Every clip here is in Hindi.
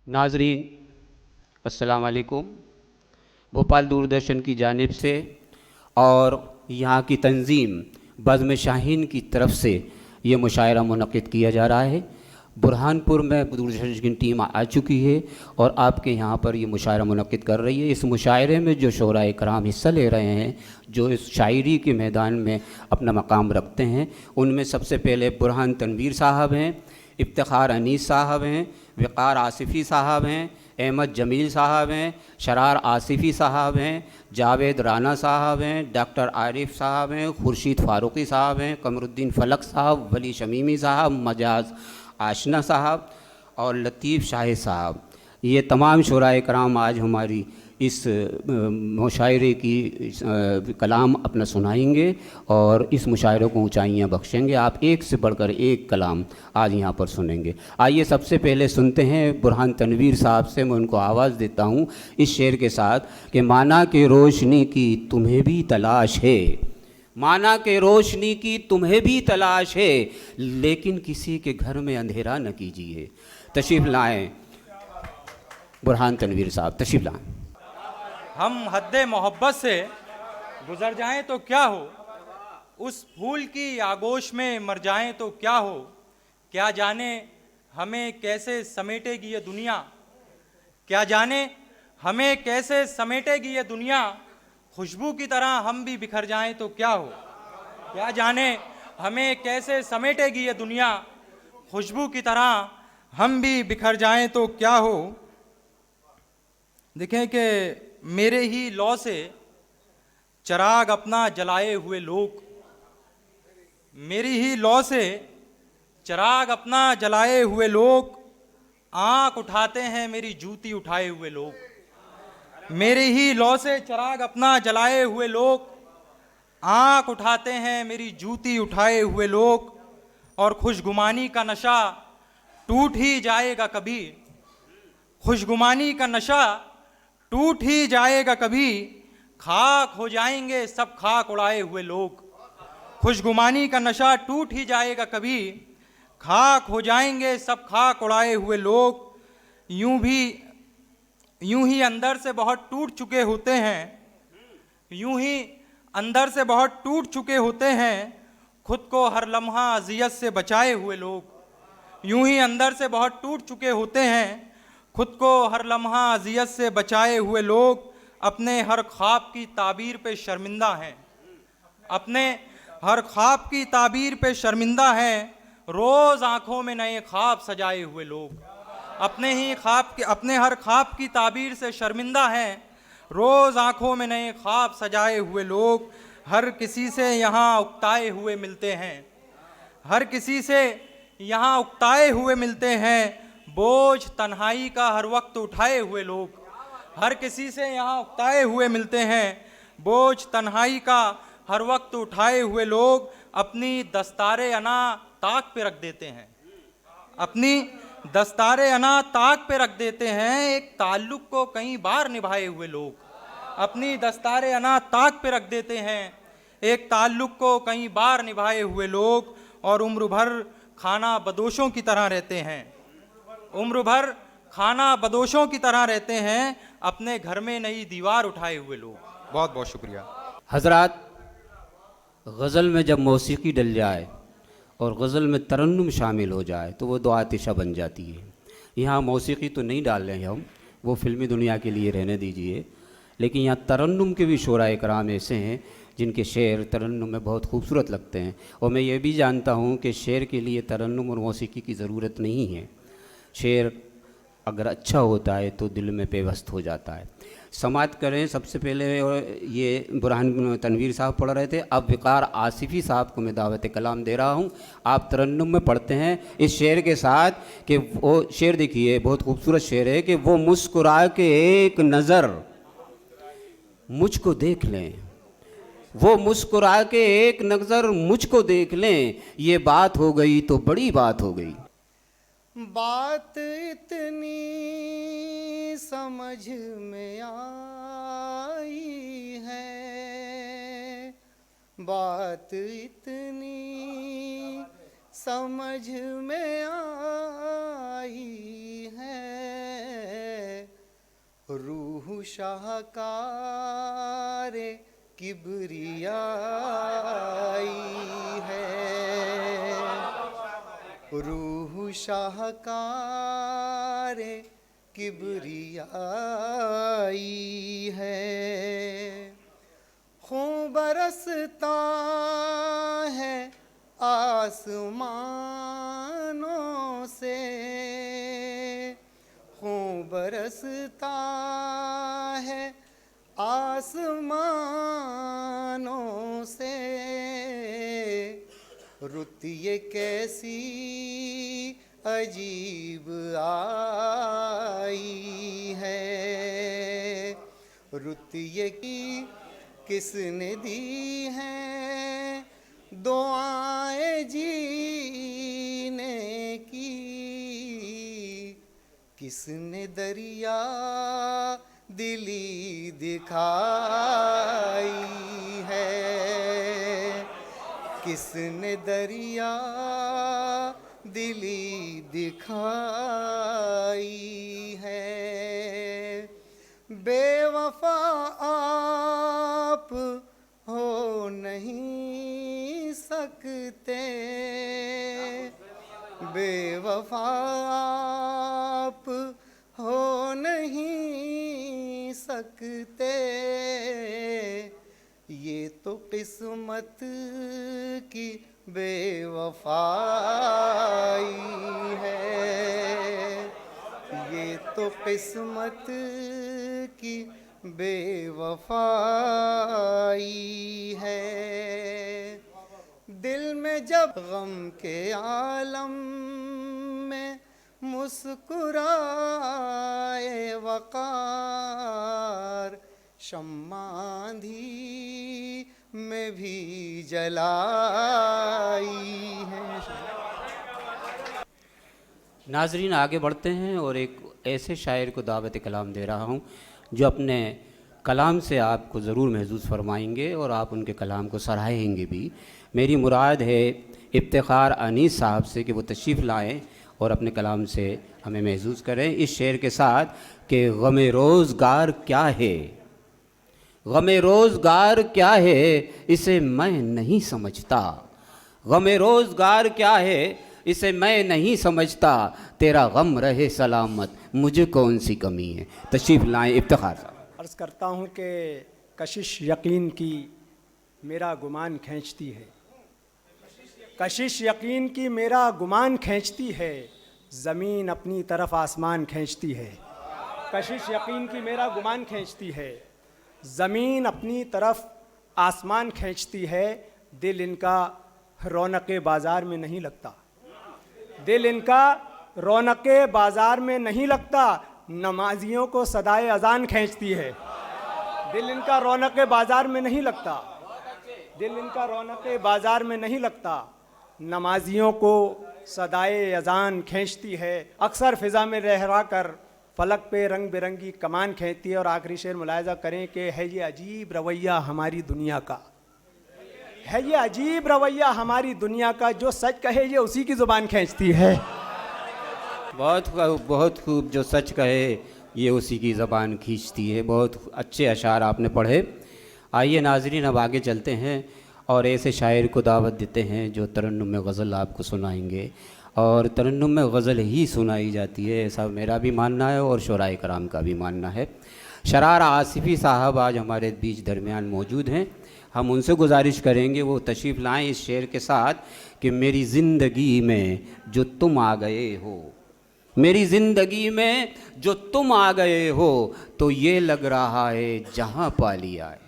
नाजरीन अस्सलाम वालेकुम। भोपाल दूरदर्शन की जानिब से और यहाँ की तंजीम बज़्म शाहीन की तरफ से ये मुशायरा मुनक़िद किया जा रहा है। बुरहानपुर में दूरदर्शन की टीम आ चुकी है और आपके यहाँ पर ये मुशायरा मुनक़िद कर रही है। इस मुशायरे में जो शोराए कराम हिस्सा ले रहे हैं, जो इस शायरी के मैदान में अपना मकाम रखते हैं, उनमें सबसे पहले बुरहान तनवीर साहब हैं, इफ्तिखार अनीस साहब हैं, वक़ार आसिफ़ी साहब हैं, अहमद जमील साहब हैं, शरार आसिफ़ी साहब हैं, जावेद राना साहब हैं, डॉक्टर आरिफ साहब हैं, खुर्शीद फ़ारूक़ी साहब हैं, कमरुद्दीन फ़लक साहब, वली शमीमी साहब, मजाज आशना साहब और लतीफ़ शाहिद साहब। ये तमाम शुराए कराम आज हमारी इस मुशायरे की कलाम अपना सुनाएंगे और इस मुशायरे को ऊंचाइयां बख्शेंगे। आप एक से बढ़कर एक कलाम आज यहाँ पर सुनेंगे। आइए सबसे पहले सुनते हैं बुरहान तनवीर साहब से। मैं उनको आवाज़ देता हूँ इस शेर के साथ कि माना के रोशनी की तुम्हें भी तलाश है, माना के रोशनी की तुम्हें भी तलाश है, लेकिन किसी के घर में अंधेरा न कीजिए। तशरीफ़ लाएँ बुरहान तनवीर साहब, तशरीफ़ लाएँ। हम हद्दे मोहब्बत से गुजर जाएं तो क्या हो, उस फूल की आगोश में मर जाएं तो क्या हो, क्या जाने हमें कैसे समेटेगी ये दुनिया, क्या जाने हमें कैसे समेटेगी ये दुनिया, खुशबू की तरह हम भी बिखर जाएं तो क्या हो, क्या जाने हमें कैसे समेटेगी ये दुनिया, खुशबू की तरह हम भी बिखर जाएं तो क्या हो। देखें कि मेरे ही लौ से चिराग अपना जलाए हुए लोग, मेरी ही लौ से चिराग अपना जलाए हुए लोग, आंख उठाते हैं मेरी जूती उठाए हुए लोग, मेरी ही लौ से चिराग अपना जलाए हुए लोग, आंख उठाते हैं मेरी जूती उठाए हुए लोग, और खुशगुमानी का नशा टूट ही जाएगा कभी, खुशगुमानी का नशा टूट ही जाएगा कभी, खाक हो जाएंगे सब खाक उड़ाए हुए लोग, खुशगुमानी का नशा टूट ही जाएगा कभी, खाक हो जाएंगे सब खाक उड़ाए हुए लोग। यूं ही अंदर से बहुत टूट चुके होते हैं, यूं ही अंदर से बहुत टूट चुके होते हैं, खुद को हर लम्हा अजियत से बचाए हुए लोग, यूं ही अंदर से बहुत टूट चुके होते हैं, खुद को हर लम्हा अजियत से बचाए हुए लोग, अपने हर ख्वाब की ताबीर पे शर्मिंदा हैं, अपने हर ख्वाब की ताबीर पे शर्मिंदा हैं, रोज़ आंखों में नए ख्वाब सजाए हुए लोग, अपने हर ख्वाब की ताबीर से शर्मिंदा हैं, रोज़ आंखों में नए ख्वाब सजाए हुए लोग, हर किसी से यहाँ उकताए हुए मिलते हैं, हर किसी से यहाँ उकताए हुए मिलते हैं, बोझ तन्हाई का हर वक्त उठाए हुए लोग, हर किसी से यहाँ उकताए हुए मिलते हैं, बोझ तन्हाई का हर वक्त उठाए हुए लोग, अपनी दस्तारे अना ताक पे रख देते हैं, अपनी दस्तारे अना ताक पे रख देते हैं, एक ताल्लुक को कई बार निभाए हुए लोग, अपनी दस्तारे अना ताक पे रख देते हैं, एक ताल्लुक को कई बार निभाए हुए लोग, और उम्र भर खाना बदोशों की तरह रहते हैं, उम्र भर खाना बदोशों की तरह रहते हैं, अपने घर में नई दीवार उठाए हुए लोग। बहुत बहुत शुक्रिया हज़रात। गज़ल में जब मौसीकी डल जाए और गज़ल में तरन्नुम शामिल हो जाए तो वो दो आतिशा बन जाती है। यहाँ मौसीकी तो नहीं डाल रहे हैं हम, वो फिल्मी दुनिया के लिए रहने दीजिए, लेकिन यहाँ तरन्नुम के भी शोराए कराम ऐसे हैं जिनके शेर तरन्नुम में बहुत खूबसूरत लगते हैं। और मैं ये भी जानता हूँ कि शेर के लिए तरन्नुम और मौसीकी की ज़रूरत नहीं है, शेर अगर अच्छा होता है तो दिल में पेवस्त हो जाता है। समात करें। सबसे पहले ये बुरहान तनवीर साहब पढ़ रहे थे, अब वक़ार आसिफ़ी साहब को मैं दावत कलाम दे रहा हूँ। आप तरन्नुम में पढ़ते हैं इस शेर के साथ कि वो शेर देखिए, बहुत खूबसूरत शेर है कि वो मुस्कुरा के एक नज़र मुझको देख लें, वो मुस्कुरा के एक नज़र मुझको देख लें, ये बात हो गई तो बड़ी बात हो गई। बात इतनी समझ में आई है, बात इतनी समझ में आई है, रूह शाहकार किबरियाई है, रूह शाहकार किबरियाई है। खून बरसता है आसमानों से, खून बरसता है आसमानों से। रुत ये कैसी अजीब आई है, रुत ये की किसने दी हैं दुआएं जीने की, किसने दरिया दिली दिखाई है, किसने दरिया दिली दिखाई है। बेवफा आप हो नहीं सकते, बेवफा आप हो नहीं सकते। ये तो किस्मत की बेवफाई है, ये तो किस्मत की बेवफाई है। दिल में जब गम के आलम में मुस्कुराए वकार, शम्मा आंधी में भी जलाई है। नाजरीन, आगे बढ़ते हैं और एक ऐसे शायर को दावत कलाम दे रहा हूँ जो अपने कलाम से आपको ज़रूर महसूस फरमाएंगे और आप उनके कलाम को सराहेंगे भी। मेरी मुराद है इफ्तिखार अनीस साहब से कि वो तशरीफ़ लाएँ और अपने कलाम से हमें महसूस करें इस शेर के साथ कि गमे रोज़गार क्या है, गमे रोज़गार क्या है इसे मैं नहीं समझता, गमे रोज़गार क्या है इसे मैं नहीं समझता, तेरा गम रहे सलामत मुझे कौन सी कमी है। तशरीफ़ लाएँ इफ्तिखार साहब। अर्ज़ करता हूँ कि कशिश यकीन की मेरा गुमान खींचती है, कशिश यकीन की मेरा गुमान खींचती है, ज़मीन अपनी तरफ आसमान खींचती है। कशिश यकीन की मेरा गुमान खींचती है, ज़मीन अपनी तरफ आसमान खींचती है। दिल इनका रौनक बाज़ार में नहीं लगता, दिल इनका रौनक बाज़ार में नहीं लगता, नमाजियों को सदाए अजान खींचती है। दिल इनका रौनक बाज़ार में नहीं लगता, दिल इनका रौनक बाज़ार में नहीं लगता, नमाजियों को सदाए अजान खींचती है। अक्सर फ़िज़ा में लहरा कर फलक पे रंग बिरंगी कमान खींचती है। और आखिरी शेर मुलाहिज़ा करें कि है ये अजीब रवैया हमारी दुनिया का, है ये अजीब रवैया हमारी दुनिया का, जो सच कहे ये उसी की ज़ुबान खींचती है। बहुत खूब, जो सच कहे ये उसी की ज़बान खींचती है। बहुत अच्छे अशार आपने पढ़े। आइए नाज़रीन, अब आगे चलते हैं और ऐसे शायर को दावत देते हैं जो तरन्नुम में गज़ल आपको सुनाएंगे। और तरन्नुम में गज़ल ही सुनाई जाती है, ऐसा मेरा भी मानना है और शुराए कराम का भी मानना है। शरार आसिफ़ी साहब आज हमारे बीच दरमियान मौजूद हैं। हम उनसे गुजारिश करेंगे वो तशरीफ़ लाएँ इस शेर के साथ कि मेरी ज़िंदगी में जो तुम आ गए हो, मेरी ज़िंदगी में जो तुम आ गए हो, तो ये लग रहा है जहाँ पा लिया है।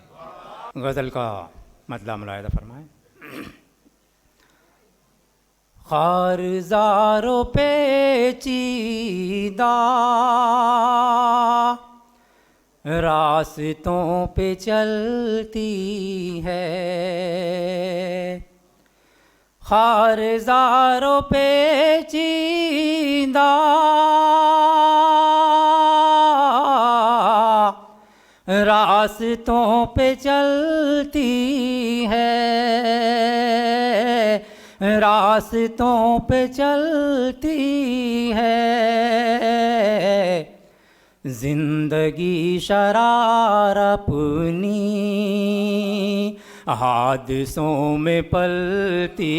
गज़ल का मतलब मुलाहिज़ा फरमाएं। ख़ारज़ारो पेचीदा रास्तों पे चलती है, ख़ारज़ारो पेचीदा रास्तों पे चलती है, रास्तों पे चलती है। जिंदगी शरार अपनी हादसों में पलती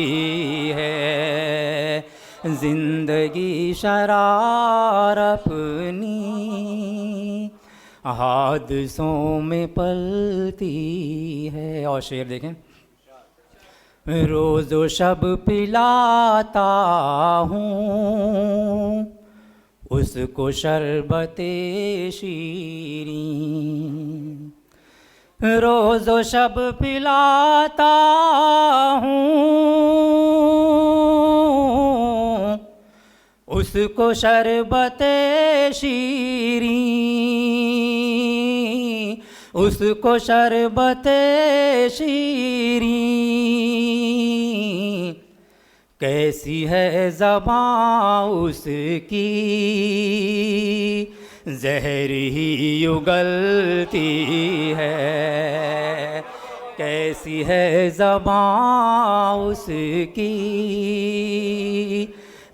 है, जिंदगी शरार अपनी हादसों में पलती है। और शेर देखें, रोज़ो शब पिलाता हूँ उसको शरबते शीरीं, रोज़ो शब पिलाता हूँ उसको शरबते शीरीं, उसको शरबते शीरीं। कैसी है ज़बां उसकी ज़हर ही उगलती है, कैसी है ज़बां उसकी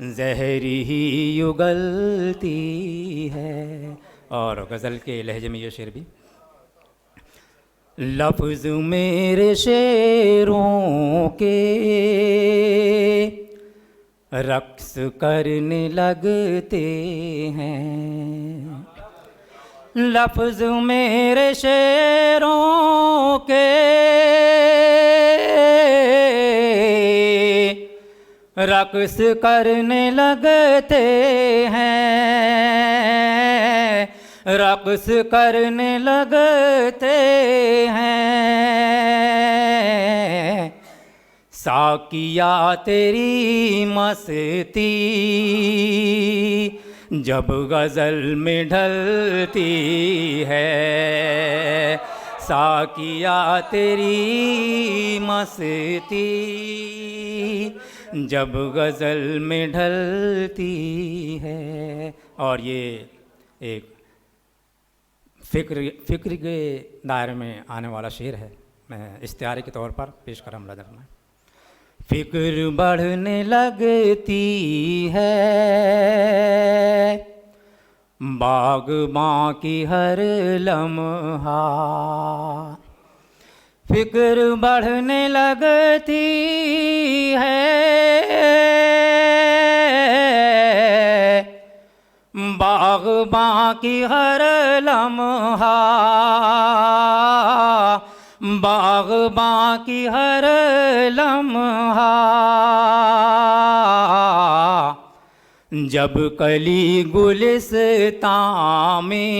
ज़हर ही उगलती है। और गज़ल के लहजे में ये शेर भी, लफ्ज़ मेरे शेरों के रक्स करने लगते हैं, लफ्ज़ मेरे शेरों के रक्स करने लगते हैं, रक्स करने लगते हैं। साकिया तेरी मस्ती जब गज़ल में ढलती है, साकिया तेरी मस्ती जब गज़ल में ढलती है। और ये एक फ़िक्र के दायरे में आने वाला शेर है, मैं इस्तिआरे के तौर पर पेश कर रहा हूँ। फ़िक्र बढ़ने लगती है बाग़बां की हर लम्हा, फ़िक्र बढ़ने लगती है बाग़बां की हर लम्हा, बाग़बां की हर लम्हा। जब कली गुलिस्तां में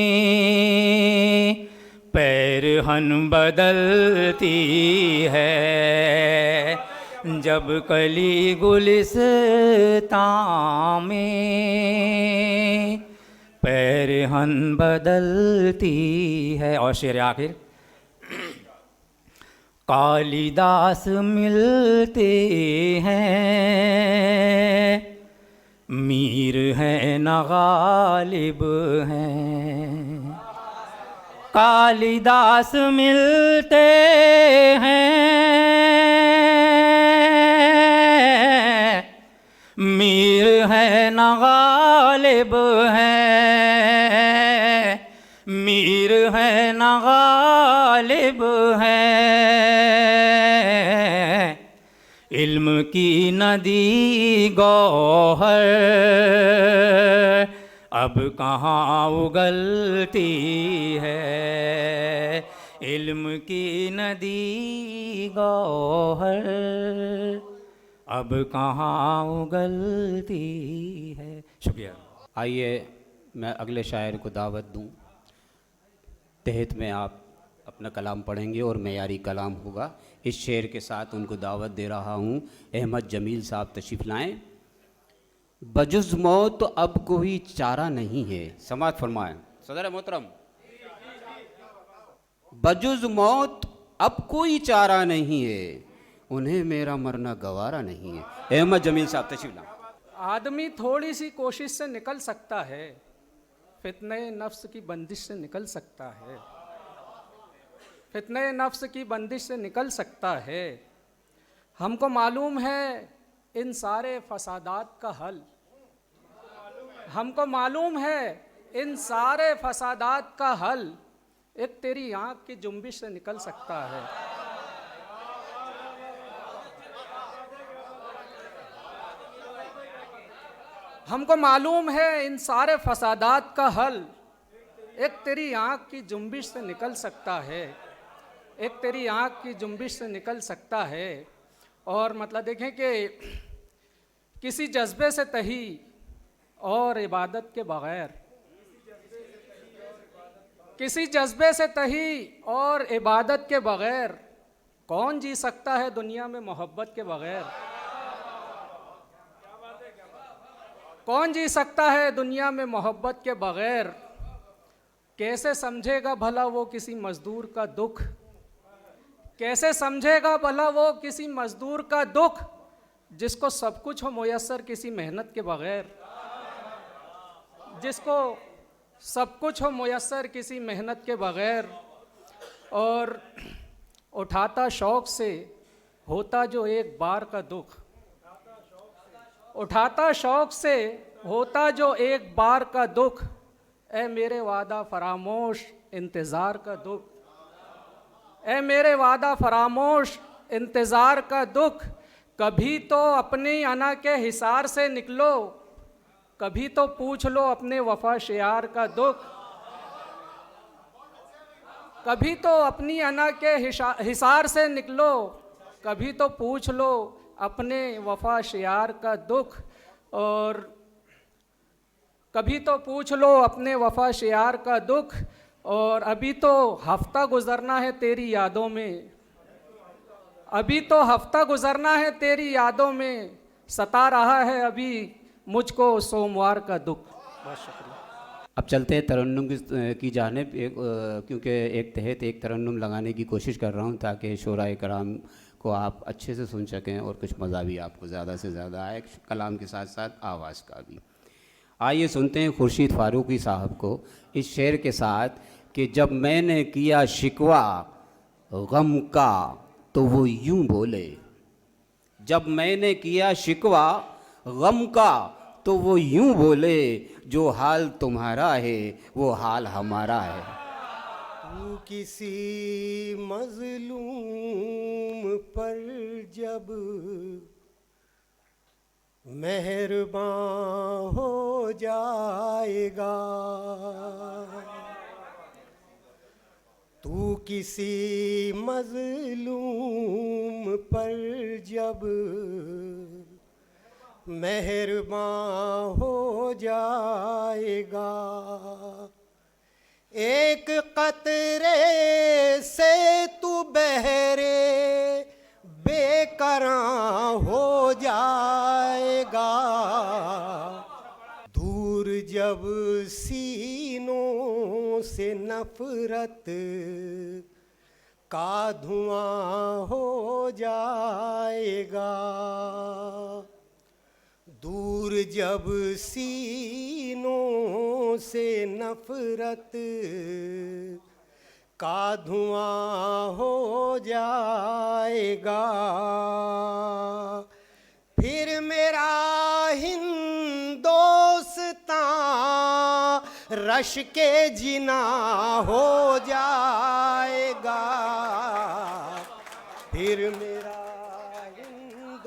पैरहन बदलती है, जब कली गुलिस्तां में पैरहन बदलती है। और शेर आखिर, कालिदास मिलते हैं मीर हैं न गालिब हैं, कालिदास मिलते हैं मीर हैं न गालिब हैं, मीर हैं न गालिब हैं। इल्म की नदी गौहर अब कहाँ उगलती है, इल्म की नदी गौहर अब कहाँ उगलती है। शुक्रिया। आइए मैं अगले शायर को दावत दूं। तहत में आप अपना कलाम पढ़ेंगे और मेयारी कलाम होगा। इस शेर के साथ उनको दावत दे रहा हूँ। अहमद जमील साहब तशरीफ़ लाएँ। बजुज़ मौत अब कोई चारा नहीं है। समाअत फरमाएं सदर मोहतरम। बजुज़ मौत अब कोई चारा नहीं है, उन्हें मेरा मरना गवारा नहीं है। अहमद जमील साहब तशरीफ़ लाएँ। आदमी थोड़ी सी कोशिश से निकल सकता है, फितने नफ्स की बंदिश से निकल सकता है, फितने नफ्स की बंदिश से निकल सकता है। हमको मालूम है इन सारे फसादात का हल, हमको मालूम है इन सारे फसादात का हल एक तेरी आंख की जुम्बिश से निकल सकता है। हमको मालूम है इन सारे फसादात का हल एक तेरी आंख की जुम्बिश से निकल सकता है, एक तेरी आंख की जुम्बिश से निकल सकता है। और मतलब देखें कि किसी जज्बे से तही और इबादत के बग़ैर, किसी जज्बे से तही और इबादत के बग़ैर कौन जी सकता है दुनिया में मोहब्बत के बग़ैर? कौन जी सकता है दुनिया में मोहब्बत के बग़ैर? कैसे समझेगा भला वो किसी मज़दूर का दुख? कैसे समझेगा भला वो किसी मज़दूर का दुख जिसको सब कुछ हो मुयस्सर किसी मेहनत के बग़ैर, जिसको सब कुछ हो मुयस्सर किसी मेहनत के बग़ैर। और उठाता शौक़ से होता जो एक बार का दुख, उठाता शौक़ से होता जो एक बार का दुख, ए मेरे वादा फरामोश इंतज़ार का दुख, ए मेरे वादा फरामोश इंतज़ार का दुख। कभी तो अपनी अना के हिसार से निकलो, कभी तो पूछ लो अपने वफा शियार का दुख, कभी तो अपनी अना के हिसार से निकलो, कभी तो पूछ लो अपने वफा शियार का दुख। और कभी तो पूछ लो अपने वफा शियार का दुख। और अभी तो हफ्ता गुजरना है तेरी यादों में, अभी तो हफ्ता गुजरना है तेरी यादों में, सता रहा है अभी मुझको सोमवार का दुख। बहुत शुक्रिया। अब चलते हैं तरन्नुम की जानिब, क्योंकि एक तहत एक तरन्नुम लगाने की कोशिश कर रहा हूँ ताकि शोराए कराम को आप अच्छे से सुन सकें और कुछ मज़ा भी आपको ज़्यादा से ज़्यादा आए, कलाम के साथ साथ आवाज़ का भी। आइए सुनते हैं खुर्शीद फारूकी साहब को इस शेर के साथ कि जब मैंने किया शिकवा गम का तो वो यूं बोले, जब मैंने किया शिकवा गम का तो वो यूं बोले, जो हाल तुम्हारा है वो हाल हमारा है। तू किसी मजलूम पर जब मेहरबान हो जाएगा, तू किसी मजलूम पर जब मेहरबान हो जाएगा, एक कतरे से तू बहरे बेकरां हो जाएगा, दूर जब सीनों से नफरत का धुआं हो जाएगा, दूर जब सीनों से नफरत का धुआं हो जाएगा, फिर मेरा हिंदोस्तां रश के जिना हो जाएगा, फिर मेरा हिंदोस्तां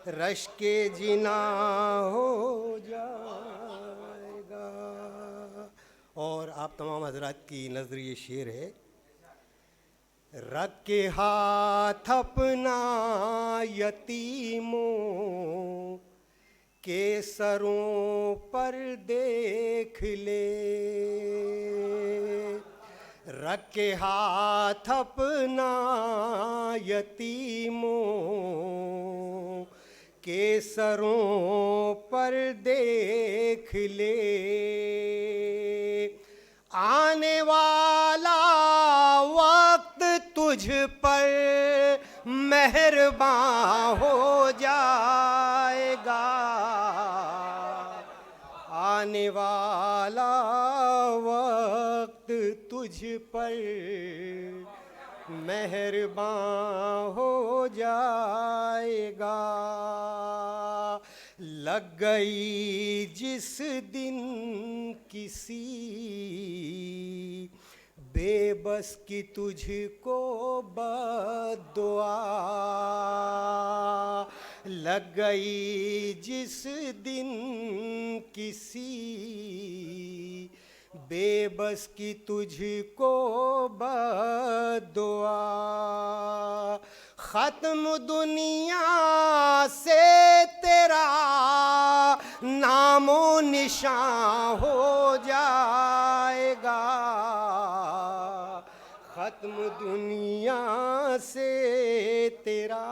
रश के जिना हो जाएगा। और आप तमाम हजरात की नज़र ये शेर है, रख के हाथ अपना यतीमों के सरों पर देख ले, रख के हाथ अपना यतीमों के सरों पर देख ले, आने वाला वक्त तुझ पर मेहरबान हो जाएगा, आने वाला वक्त तुझ पर मेहरबान हो जाएगा। लग गई जिस दिन किसी बेबस की तुझको बद्दुआ, लग गई जिस दिन किसी बेबस की तुझको बद्दुआ, खत्म दुनिया से तेरा नामो निशान हो जाएगा, खत्म दुनिया से तेरा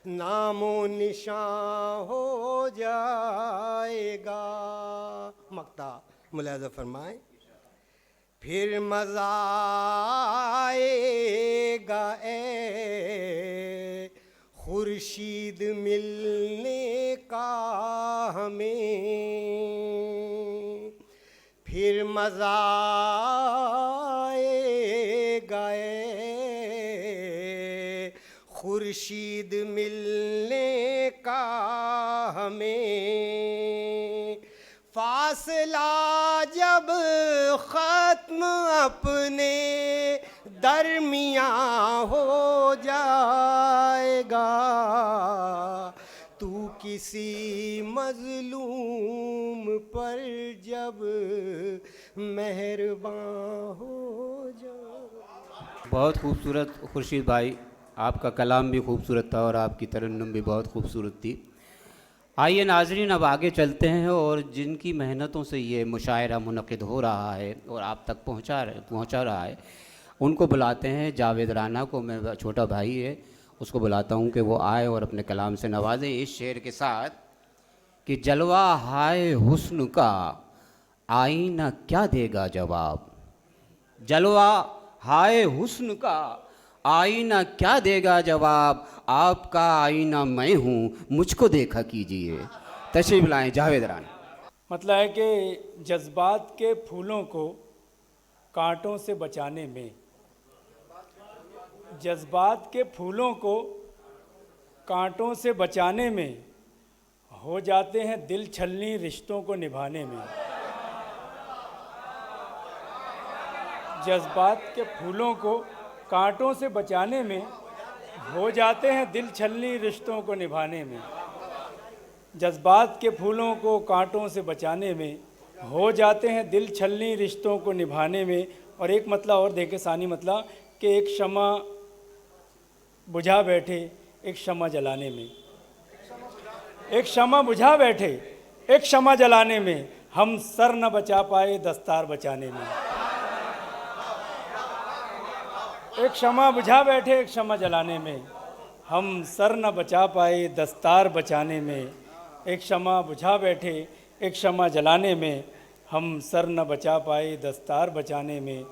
नामो निशान हो जाएगा। मक्ता मुलाज़ा फरमाएं। फिर मज़ा आएगा ए खुर्शीद मिलने का हमें, फिर मज़ा आएगा ए खुर्शीद मिलने का हमें, फासला जब ख़त्म अपने दरमियाँ हो जाएगा, तू किसी मज़लूम पर जब मेहरबान हो जाएगा। बहुत खूबसूरत खुर्शीद भाई, आपका कलाम भी खूबसूरत था और आपकी तरन्नुम भी बहुत खूबसूरत थी। आइए नाज़रीन, अब आगे चलते हैं और जिनकी मेहनतों से ये मुशायरा मुनक़िद हो रहा है और आप तक पहुंचा रहा है, उनको बुलाते हैं। जावेद राना को, मैं छोटा भाई है, उसको बुलाता हूं कि वो आए और अपने कलाम से नवाजें इस शेर के साथ कि जलवा हाय हुस्न का आईना क्या देगा जवाब, जलवा हाय हुस्न का आईना क्या देगा जवाब, आपका आईना मैं हूँ मुझको देखा कीजिए। तशरीफ़ लाएं जावेद राना। मतलब है कि जज्बात के फूलों को कांटों से बचाने में, जज्बात के फूलों को कांटों से बचाने में हो जाते हैं दिल छलनी रिश्तों को निभाने में, जज्बात के फूलों को कांटों से बचाने में हो जाते हैं दिल छलनी रिश्तों को निभाने में, जज्बात के फूलों को कांटों से बचाने में हो जाते हैं दिल छलनी रिश्तों को निभाने में। और एक मतलब और देखे सानी मतलब कि एक शमा बुझा बैठे एक शमा जलाने में, एक शमा बुझा बैठे एक शमा जलाने में, हम सर न बचा पाए दस्तार बचाने में, एक क्षमा बुझा बैठे एक क्षमा जलाने में, हम सर न बचा पाए दस्तार बचाने में, एक क्षमा बुझा बैठे एक क्षमा जलाने में, हम सर न बचा पाए दस्तार बचाने में।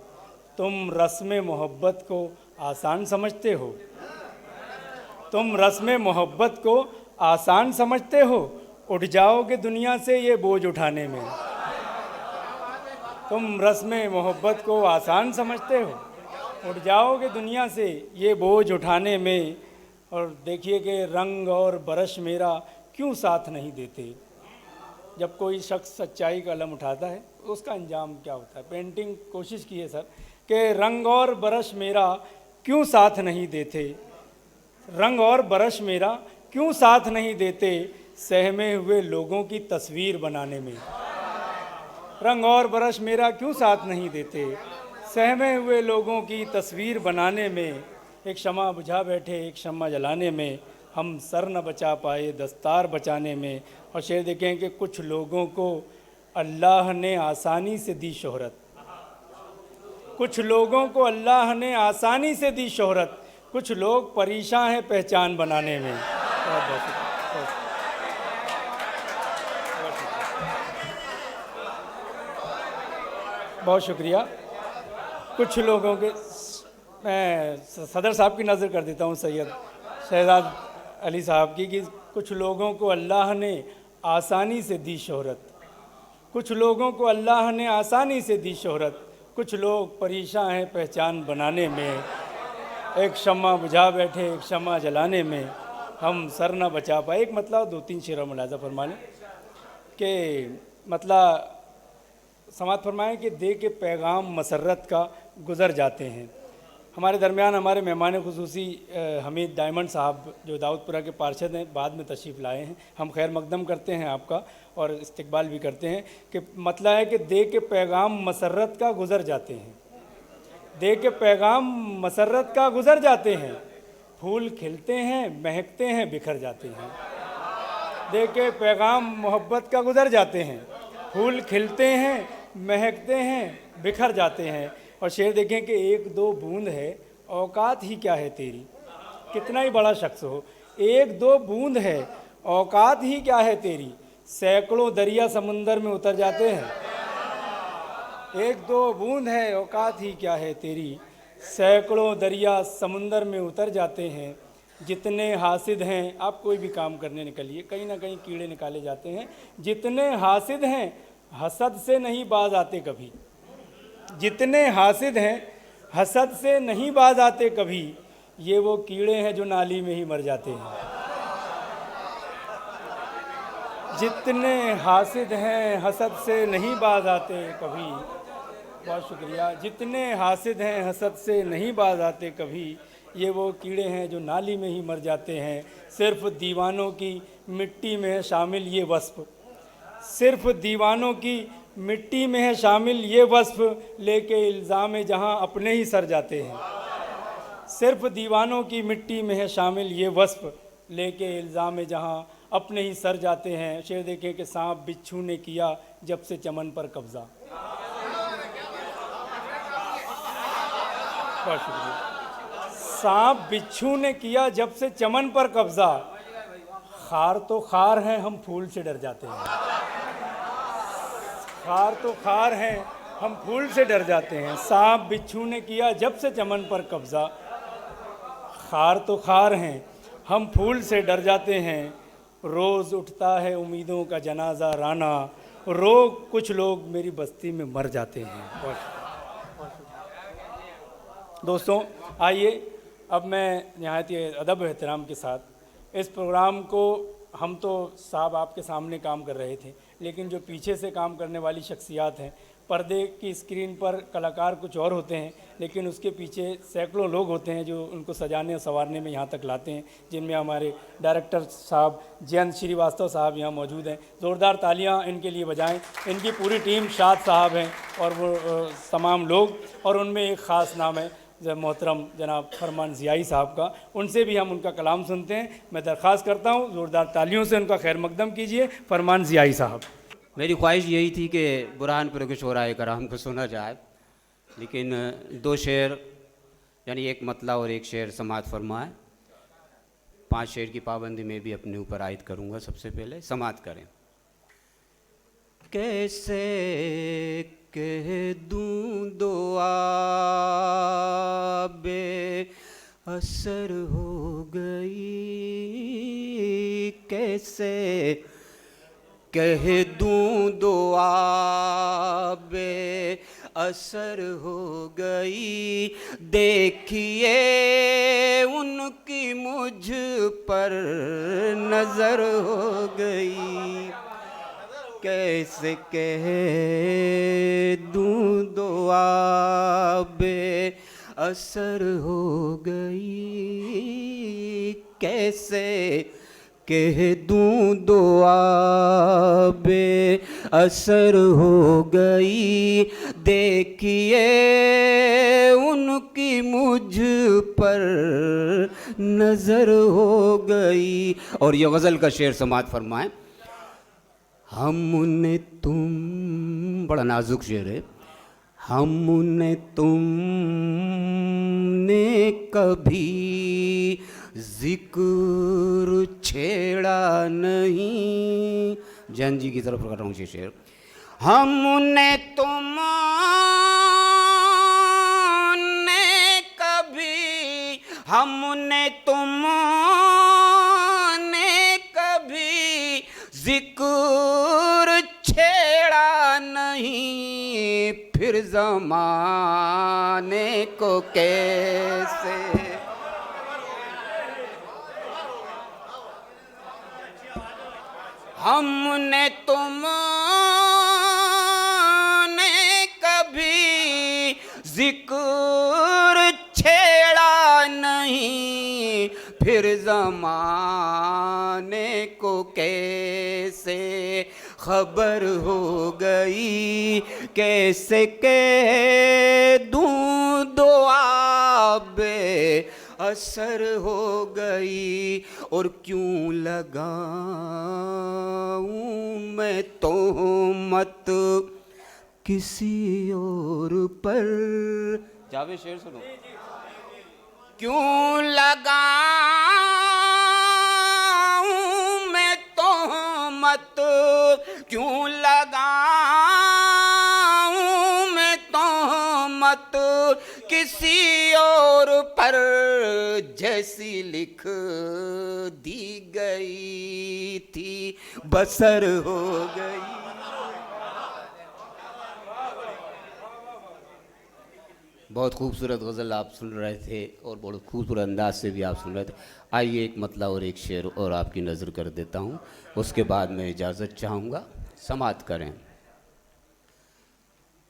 तुम रस्म मोहब्बत को आसान समझते हो, तुम रस्म मोहब्बत को आसान समझते हो, उठ जाओगे दुनिया से ये बोझ उठाने में, तुम रस्म मोहब्बत को आसान समझते हो, उठ जाओगे दुनिया से ये बोझ उठाने में। और देखिए कि रंग और बरश मेरा क्यों साथ नहीं देते, जब कोई शख्स सच्चाई का कलम उठाता है उसका अंजाम क्या होता है। पेंटिंग कोशिश की है सर कि रंग और बरश मेरा क्यों साथ नहीं देते, रंग और बरश मेरा क्यों साथ नहीं देते, सहमे हुए लोगों की तस्वीर बनाने में, रंग और बरश मेरा क्यों साथ नहीं देते, सहमे हुए लोगों की तस्वीर बनाने में, एक क्षमा बुझा बैठे एक क्षमा जलाने में, हम सर न बचा पाए दस्तार बचाने में। और शेर देखें कि कुछ लोगों को अल्लाह ने आसानी से दी शोहरत, कुछ लोगों को अल्लाह ने आसानी से दी शोहरत, कुछ लोग परेशान हैं पहचान बनाने में। बहुत शुक्रिया। कुछ लोगों के, मैं सदर साहब की नज़र कर देता हूँ सैयद शहजाद अली साहब की, कि कुछ लोगों को अल्लाह ने आसानी से दी शोहरत, कुछ लोगों को अल्लाह ने आसानी से दी शोहरत, कुछ लोग परेशान हैं पहचान बनाने में, एक शम्मा बुझा बैठे एक शम्मा जलाने में, हम सर ना बचा पाए। एक मतलब 2-3 शेर और मुलाजा फरमा लें कि मतलब समात फरमाएं कि दे के पैगाम मसरत का गुज़र जाते हैं। हमारे दरमियान हमारे मेहमान खुसूसी हमीद डायमंड साहब जो दाऊदपुरा के पार्षद हैं, बाद में तशरीफ़ लाए हैं। हम खैर मकदम करते हैं आपका और इस्तकबाल भी करते हैं कि मतलब है कि दे के पैगाम मसरत का गुज़र जाते हैं, दे के पैगाम मसरत का गुज़र जाते हैं, फूल खिलते हैं महकते हैं बिखर जाते हैं। दे के पैगाम मोहब्बत का गुज़र जाते हैं, फूल खिलते हैं महकते हैं बिखर जाते हैं। और शेर देखें कि 1-2 बूंद है औकात ही क्या है तेरी, कितना ही बड़ा शख्स हो, 1-2 बूंद है औकात ही क्या है तेरी, सैकड़ों दरिया समुंदर में उतर जाते हैं। 1-2 बूंद है औकात ही क्या है तेरी, सैकड़ों दरिया समुंदर में उतर जाते हैं। जितने हासिद हैं, आप कोई भी काम करने निकलिए कहीं ना कहीं कीड़े निकाले जाते हैं। जितने हासिद हैं हसद से नहीं बाज आते कभी, जितने हासिद हैं हसद से नहीं बाज आते कभी, ये वो कीड़े हैं जो नाली में ही मर जाते हैं। जितने हासिद हैं हसद से नहीं बाज आते कभी, बहुत शुक्रिया। जितने हासिद हैं हसद से नहीं बाज आते कभी, ये वो कीड़े हैं जो नाली में ही मर जाते हैं। सिर्फ दीवानों की मिट्टी में है शामिल ये वस्फ, सिर्फ दीवानों की मिट्टी में है शामिल ये वस्फ, लेके इल्ज़ाम जहां अपने ही सर जाते हैं। सिर्फ दीवानों की मिट्टी में है शामिल ये वस्फ, लेके इल्ज़ाम जहां अपने ही सर जाते हैं। शेर देखें कि सांप बिच्छू ने किया जब से चमन पर कब्ज़ा। बहुत शुक्रिया। सांप बिच्छू ने किया जब से चमन पर कब्ज़ा, खार तो खार हैं हम फूल से डर जाते हैं। खार तो खार हैं हम फूल से डर जाते हैं। सांप बिच्छू ने किया जब से चमन पर कब्ज़ा, खार तो खार हैं हम फूल से डर जाते हैं। रोज़ उठता है उम्मीदों का जनाजा राना, रोज़ कुछ लोग मेरी बस्ती में मर जाते हैं। दोस्तों आइए अब मैं नहायत अदब एहतराम के साथ इस प्रोग्राम को, हम तो साहब आपके सामने काम कर रहे थे, लेकिन जो पीछे से काम करने वाली शख्सियात हैं, पर्दे की स्क्रीन पर कलाकार कुछ और होते हैं, लेकिन उसके पीछे सैकड़ों लोग होते हैं जो उनको सजाने और संवारने में यहाँ तक लाते हैं, जिनमें हमारे डायरेक्टर साहब जयंत श्रीवास्तव साहब यहाँ मौजूद हैं। ज़ोरदार तालियाँ इनके लिए बजाएं। इनकी पूरी टीम, शाद साहब हैं और वो तमाम लोग, और उनमें एक ख़ास नाम है मोहतरम जनाब फरमान ज़ियाई साहब का। उनसे भी हम उनका कलाम सुनते हैं। मैं दरख्वास्त करता हूँ ज़ोरदार तालियों से उनका खैर मकदम कीजिए। फरमान ज़ियाई साहब। मेरी ख्वाहिश यही थी कि बुरहानपुर के शोराए कराम को सुना जाए, लेकिन 2 शेर यानी एक मतला और एक शेर समात फरमाए। 5 शेर की पाबंदी में भी अपने ऊपर आयद करूँगा। सबसे पहले समात करें। कैसे कह दूँ दुआ बे असर हो गई, कैसे कह दूँ दुआ बे असर हो गई, देखिए उनकी मुझ पर नज़र हो गई। कैसे कह दूँ दुआ बे असर हो गई, कैसे कह दूँ दुआ बे असर हो गई, देखिए उनकी मुझ पर नज़र हो गई। और ये गज़ल का शेर समात फरमाएं। हमने तुम, बड़ा नाजुक शेर है, हमने तुमने कभी जिक्र छेड़ा नहीं। जैन जी की तरफ कर रहा हूँ ये शेर। हमने तुमने कभी, हमने तुमने कभी जिक्र छेड़ा नहीं, फिर ज़माने को कैसे हमने तुमने कभी जिक्र छेड़ा नहीं, फिर ज़माने को कैसे खबर हो गई, कैसे कह दूँ दुआ बे असर हो गई, और क्यों लगाऊं मैं तोहमत किसी और पर। जावे शेर सुनो। क्यों लगाऊं मैं तोहमत, क्यों लगाऊं मैं तोहमत किसी और पर, जैसी लिख दी गई थी बसर हो गई। बहुत खूबसूरत गज़ल आप सुन रहे थे और बहुत खूबसूरत अंदाज से भी आप सुन रहे थे। आइए एक मतला और एक शेर और आपकी नज़र कर देता हूँ, उसके बाद मैं इजाज़त चाहूँगा, समाअत करें।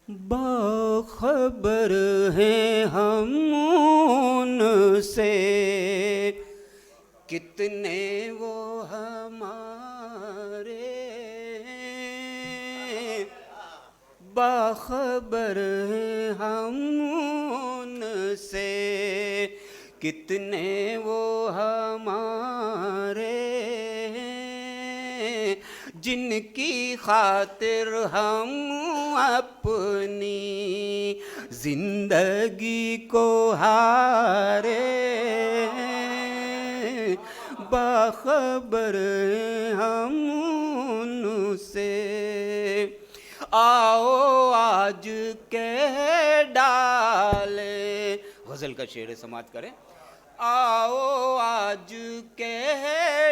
बाखबर हैं हम उनसे, कितने वो हमारे, बाखबर हैं हम उनसे, कितने वो हमारे, जिनकी खातिर हम अपनी जिंदगी को हारे, बाखबर हम उनसे। आओ आज कह डाले, गज़ल का शेर समाअत करें। आओ आज कह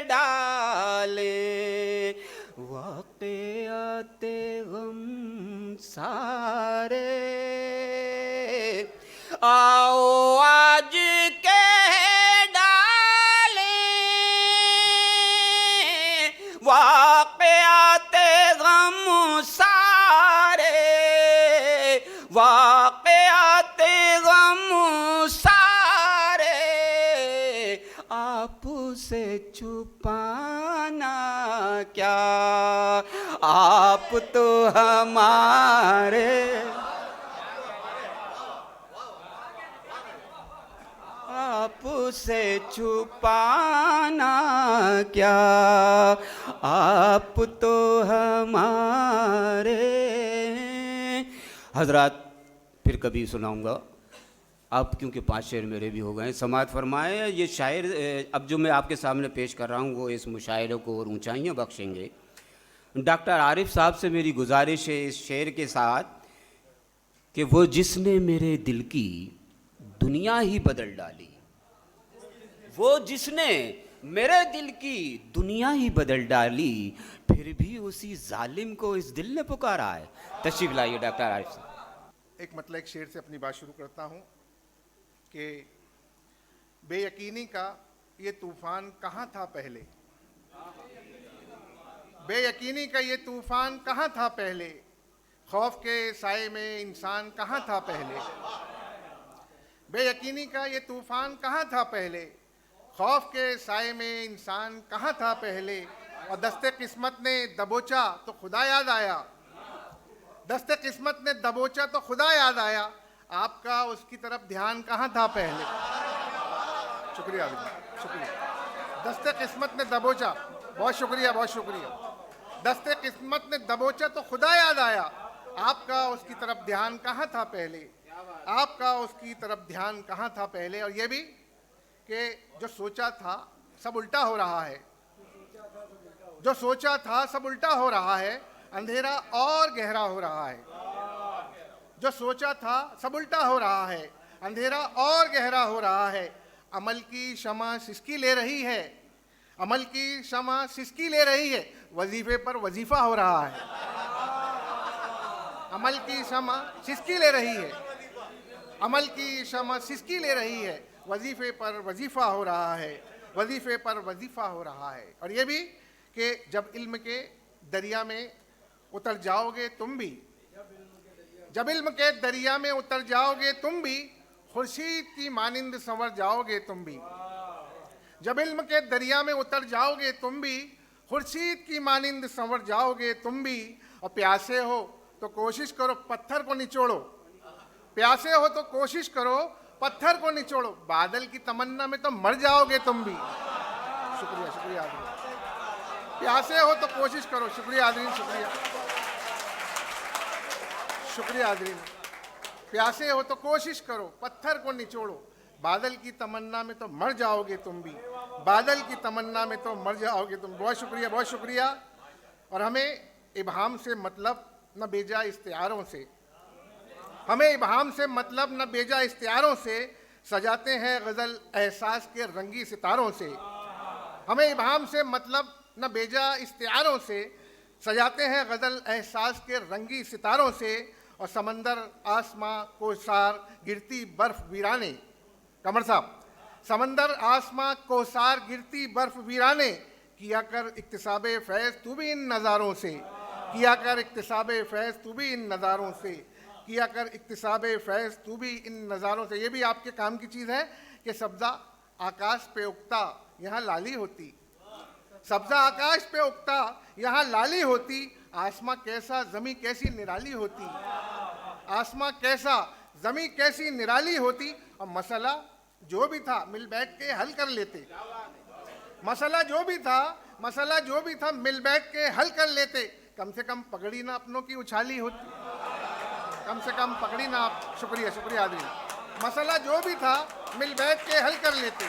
डाले वाक़ियाते गम सारे, आओ आज कह डाले वाक़ियाते गम सारे, वाक़ियाते गम सारे, आपसे छुपाना क्या, आप तो हमारे, आपसे छुपाना क्या, आप तो हमारे। हजरात फिर कभी सुनाऊंगा, अब क्योंकि 5 शेर मेरे भी हो गए, समाअत फरमाए। ये शायर अब जो मैं आपके सामने पेश कर रहा हूँ वो इस मुशायरे को और ऊंचाइयाँ बख्शेंगे। डॉक्टर आरिफ साहब से मेरी गुजारिश है इस शेर के साथ कि वो जिसने मेरे दिल की दुनिया ही बदल डाली, वो जिसने मेरे दिल की दुनिया ही बदल डाली, फिर भी उसी जालिम को इस दिल ने पुकारा है। तशरीफ लाइए डॉक्टर आरिफ साहब। एक मतलब एक शेर से अपनी बात शुरू करता हूँ कि बेयकीनी का ये तूफ़ान कहाँ था पहले, बेयकीनी का ये तूफ़ान कहाँ था पहले, खौफ के साए में इंसान कहाँ था पहले, बेयकीनी का ये तूफ़ान कहाँ था पहले, खौफ के साए में इंसान कहाँ था पहले, और दस्ते किस्मत ने दबोचा तो खुदा याद आया, दस्ते किस्मत ने दबोचा तो खुदा याद आया, आपका उसकी तरफ ध्यान कहाँ था पहले। शुक्रिया शुक्रिया। दस्ते किस्मत ने दबोचा, बहुत शुक्रिया बहुत शुक्रिया। दस्ते किस्मत ने दबोचा तो खुदा याद आया, आपका उसकी तरफ ध्यान कहाँ था पहले, आपका उसकी तरफ ध्यान कहाँ था पहले। और ये भी कि जो सोचा था सब उल्टा हो रहा है, जो सोचा था सब उल्टा हो रहा है, अंधेरा और गहरा हो रहा है, जो सोचा था सब उल्टा हो रहा है, अंधेरा और गहरा हो रहा है। अमल की शमा सिसकी ले रही है, अमल की शमा सिसकी ले रही है, वजीफे पर वजीफा हो रहा है, अमल की शमा सिसकी ले रही है, अमल की शमा सिसकी ले रही है, वजीफे पर वजीफा हो रहा है, वजीफे पर वजीफा हो रहा है। और ये भी कि जब इल्म के दरिया में उतर जाओगे तुम भी, जब इल्म के दरिया में उतर जाओगे तुम भी, खुर्शीद की मानिंद संवर जाओगे तुम भी। जब इल्म के दरिया में उतर जाओगे तुम भी, खुर्शीद की मानिंद संवर जाओगे तुम भी। और प्यासे हो तो कोशिश करो पत्थर को निचोड़ो, प्यासे हो तो कोशिश करो पत्थर को निचोड़ो, बादल की तमन्ना में तो मर जाओगे तुम भी। शुक्रिया, शुक्रिया आदरीन। प्यासे हो तो कोशिश करो, शुक्रिया आदरीन, शुक्रिया, शुक्रिया आदरीन। प्यासे हो तो कोशिश करो पत्थर को निचोड़ो, बादल की तमन्ना में तो मर जाओगे तुम भी, बादल की तमन्ना में तो मर जाओगे तुम। बहुत शुक्रिया, बहुत शुक्रिया। और हमें इबहाम से मतलब न बेजा इश्तिहारों से, हमें इबहाम से मतलब न बेजा इश्तिहारों से, सजाते हैं गज़ल एहसास के रंगी सितारों से। हमें इबहाम से मतलब न बेजा इश्तिहारों से, सजाते हैं गज़ल एहसास के रंगी सितारों से। और समंदर आसमां कोसार गिरती बर्फ वीराने, कमर साहब, समंदर आसमां कोसार गिरती बर्फ वीराने, किया कर इक्तिसाबे फैज़ तू भी इन नज़ारों से, किया कर इक्तिसाबे फैज़ तू भी इन नज़ारों से, किया कर इक्तिसाबे फैज़ तू भी इन नज़ारों से। ये भी आपके काम की चीज़ है कि सब्ज़ा आकाश पे उगता यहाँ लाली होती, सब्ज़ा आकाश पे उगता यहाँ लाली होती, आसमां कैसा ज़मी कैसी निराली होती, आसमां कैसा ज़मी कैसी निराली होती। और मसला जो भी था मिल बैठ के हल कर लेते, मसला जो भी था, मसला जो भी था मिल बैठ के हल कर लेते। कम से कम पगड़ी ना अपनों की उछाली होती, कम से कम पगड़ी ना आप। शुक्रिया, शुक्रिया आदमी। मसला जो भी था मिल बैठ के हल कर लेते।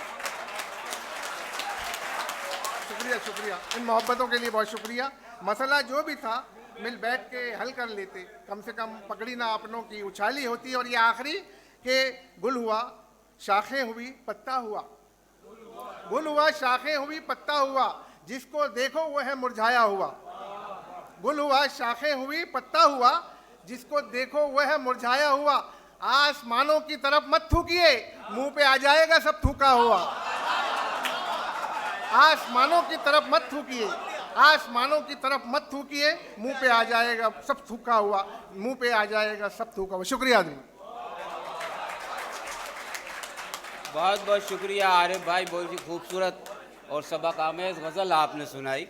शुक्रिया, शुक्रिया, इन मोहब्बतों के लिए बहुत शुक्रिया। मसला जो भी था मिल बैठ के हल कर लेते, कम से कम पगड़ी ना अपनों की उछाली होती। और ये आखिरी के गुल हुआ शाखें हुई पत्ता हुआ, गुल हुआ शाखें हुई पत्ता हुआ, जिसको देखो वह है मुरझाया हुआ। गुल हुआ शाखें हुई पत्ता हुआ, जिसको देखो वह है मुरझाया हुआ। आसमानों की तरफ मत थूकिए, मुंह पे आ जाएगा सब थूका हुआ। आसमानों की तरफ मत थूकिए, आसमानों की तरफ मत थूकिए, मुंह पे आ जाएगा सब थूका हुआ, मुंह पे आ जाएगा सब थूका हुआ। शुक्रिया आदमी। बहुत बहुत शुक्रिया आरिफ भाई, बहुत ही खूबसूरत और सबक आमेज़ गज़ल आपने सुनाई।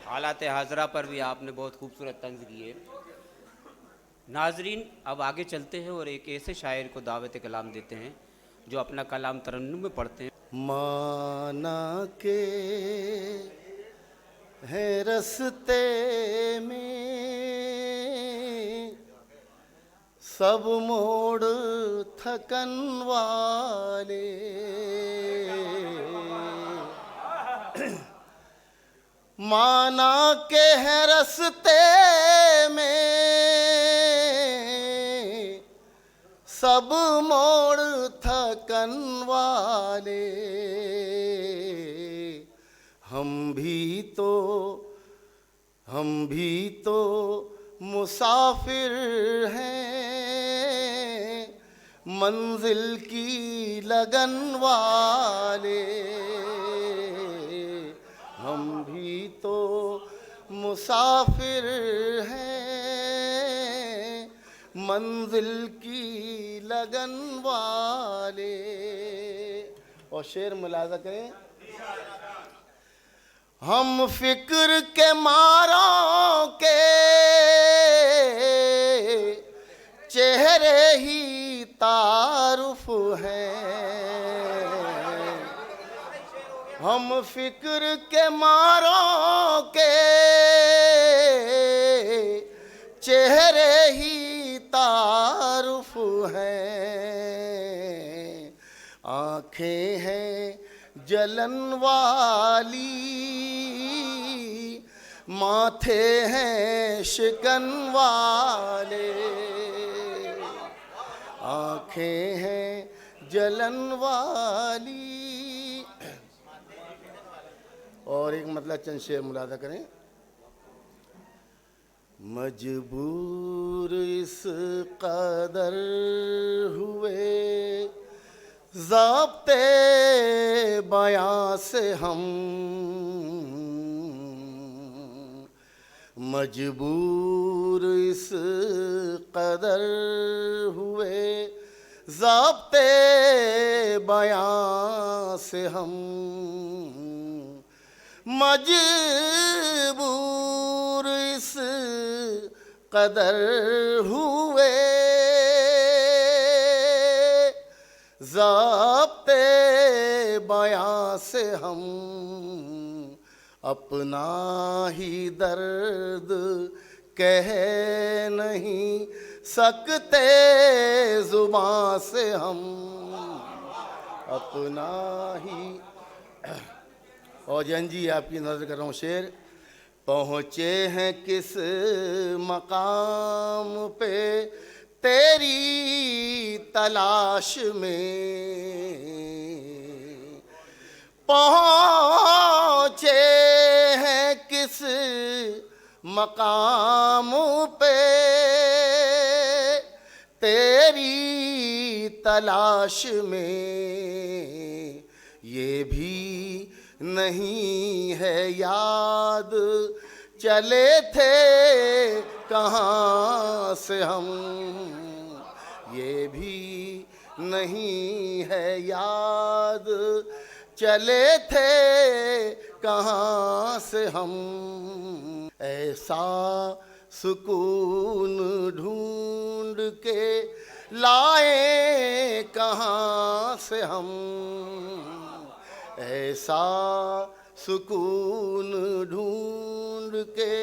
हालात हाजरा पर भी आपने बहुत खूबसूरत तंज किए। नाजरीन, अब आगे चलते हैं और एक ऐसे शायर को दावत कलाम देते हैं जो अपना कलाम तरन्नुम में पढ़ते हैं। माना के है रस्ते में सब मोड़ थकन वाले, माना के है रस्ते में सब मोड़ थकन वाले, हम भी तो मुसाफिर हैं, मंजिल की लगन वाले, हम भी तो मुसाफिर हैं, मंजिल की लगन वाले। और शेर मुलाजा करें। हम फिक्र के मारों के चेहरे ही तारुफ हैं, हम फिक्र के मारों के चेहरे ही तारुफ हैं, आँखें हैं जलन वाली, माथे हैं शिकन वाले, आँखें हैं जलन वाली। और एक मतलब चंद शेर मुलादा करें। मजबूर इस कदर हुए ज़ाब्ते बयां से हम, मजबूर इस कदर हुए ज़ाब्ते बयां से हम, मजबूर इस कदर हुए ज़ाब्ते बयां से हम, अपना ही दर्द कह नहीं सकते जुबां से हम, अपना ही। और जन जी आपकी नज़र कर रहा हूँ शेर। पहुँचे हैं किस मकाम पे तेरी तलाश में, पहुँचे हैं किस मकाम पे तेरी तलाश में, ये भी नहीं है याद चले थे कहाँ से हम, ये भी नहीं है याद चले थे कहाँ से हम, ऐसा सुकून ढूंढ के लाए कहाँ से हम, ऐसा सुकून ढूंढ के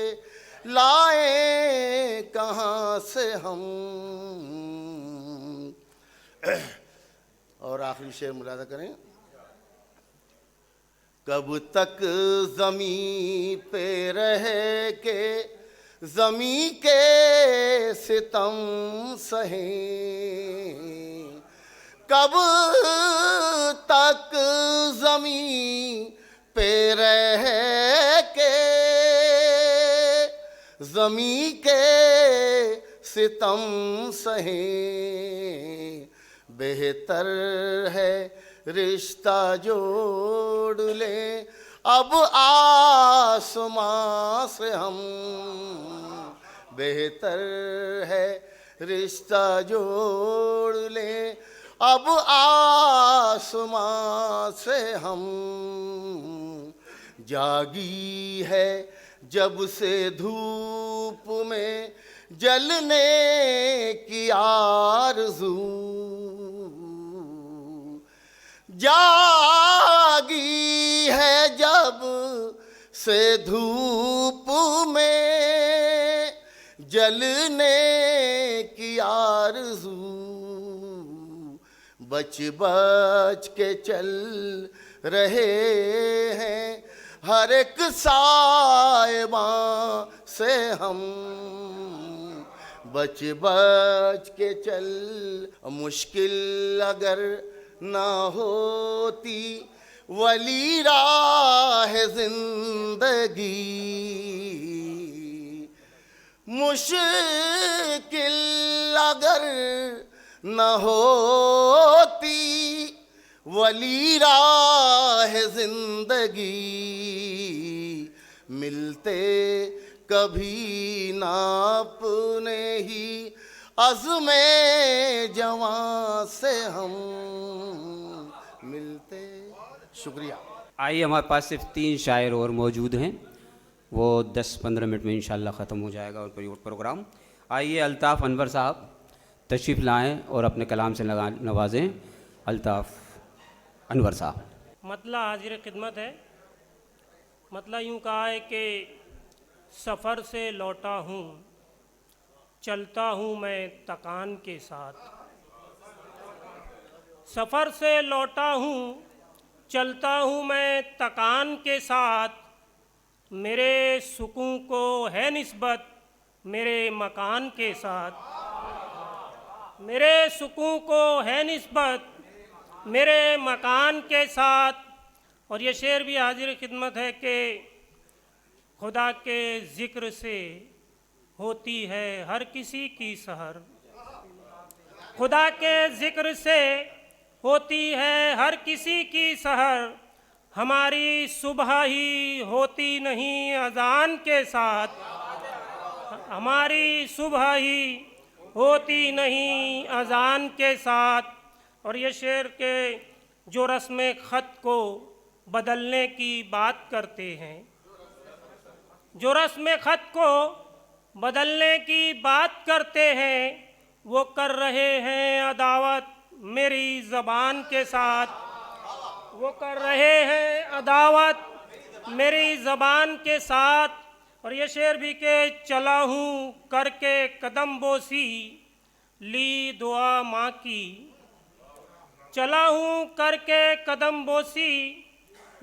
लाए कहाँ से हम। और आखिरी शेर मुलाजा करें। कब तक ज़मीं पे रह के ज़मीं के सितम सहें, कब तक ज़मीं पे रह के ज़मीं के सितम सहें, बेहतर है रिश्ता जोड़ ले अब आसमां से हम, बेहतर है रिश्ता जोड़ ले अब आसमां से हम, जागी है जब से धूप में जलने की आरज़ू, जागी है जब से धूप में जलने की आरज़ू, बच बच के चल रहे हैं हर एक सायबां से हम, बच बच के चल। मुश्किल अगर ना होती वली राह जिंदगी, मुश्किल अगर न होती वली राह जिंदगी, मिलते कभी ना अपने ही अज़्मे जवां से हम मिलते। शुक्रिया। आइए, हमारे पास सिर्फ 3 शायर और मौजूद हैं, वो 10-15 मिनट में इंशाल्लाह ख़त्म हो जाएगा और प्रोग्राम। आइए अल्ताफ़ अनवर साहब तशरीफ़ लाएं और अपने कलाम से नवाजें। अल्ताफ़ अनवर साहब। मतला हाजिर खिदमत है। मतला यूँ कहा है कि सफ़र से लौटा हूँ, चलता हूँ मैं तकान के साथ, सफ़र से लौटा हूँ, चलता हूँ मैं तकान के साथ, मेरे सुकून को है निस्बत मेरे मकान के साथ, मेरे सुकून को है निस्बत मेरे मकान के साथ। और ये शेर भी हाजिर खिदमत है कि खुदा के ज़िक्र से होती है हर किसी की सहर, खुदा के ज़िक्र से होती है हर किसी की सहर, हमारी सुबह ही होती नहीं अज़ान के साथ, हमारी सुबह ही होती नहीं अजान के साथ। और ये शेर के जो रस्म ख़त को बदलने की बात करते हैं, जो रस्म ख़त को बदलने की बात करते हैं, वो कर रहे हैं अदावत मेरी ज़बान के साथ। वो कर रहे हैं अदावत मेरी ज़बान के साथ। और ये शेर भी के चला हूँ करके कदम बोसी ली दुआ माँ की। चला हूँ करके कदम बोसी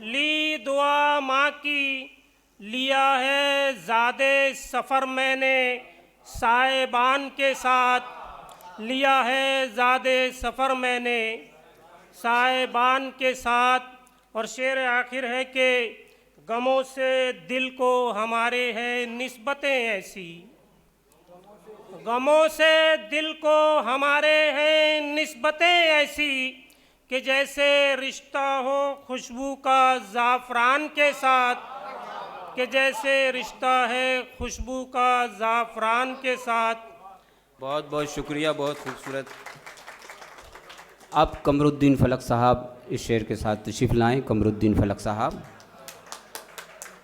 ली दुआ माँ की। लिया है ज़ादे सफ़र मैंने साहिबान के साथ। लिया है ज़ादे सफ़र मैंने साहिबान के साथ। और शेर आखिर है कि गमों से दिल को हमारे हैं निस्बतें ऐसी। गमों से दिल को हमारे हैं निस्बतें ऐसी कि जैसे रिश्ता हो खुशबू का ज़ाफ़रान के साथ। कि जैसे रिश्ता है खुशबू का ज़ाफ़रान के साथ। बहुत बहुत शुक्रिया, बहुत खूबसूरत। अब कमरुद्दीन फलक साहब इस शेर के साथ तशरीफ़ लाएँ। कमरुद्दीन फलक साहब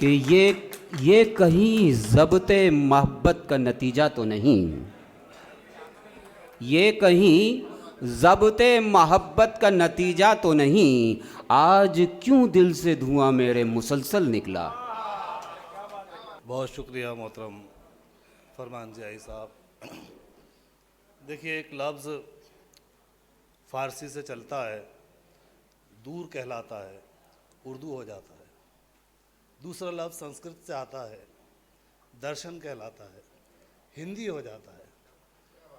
कि ये कहीं ज़ब्ते मोहब्बत का नतीजा तो नहीं, ये कहीं ज़ब्ते मोहब्बत का नतीजा तो नहीं, आज क्यों दिल से धुआं मेरे मुसलसल निकला। बहुत शुक्रिया मोहतरम फरमान जियाई साहब। देखिए, एक लफ्ज़ फ़ारसी से चलता है, दूर कहलाता है, उर्दू हो जाता है। दूसरा लफ्ज़ संस्कृत से आता है, दर्शन कहलाता है, हिंदी हो जाता है।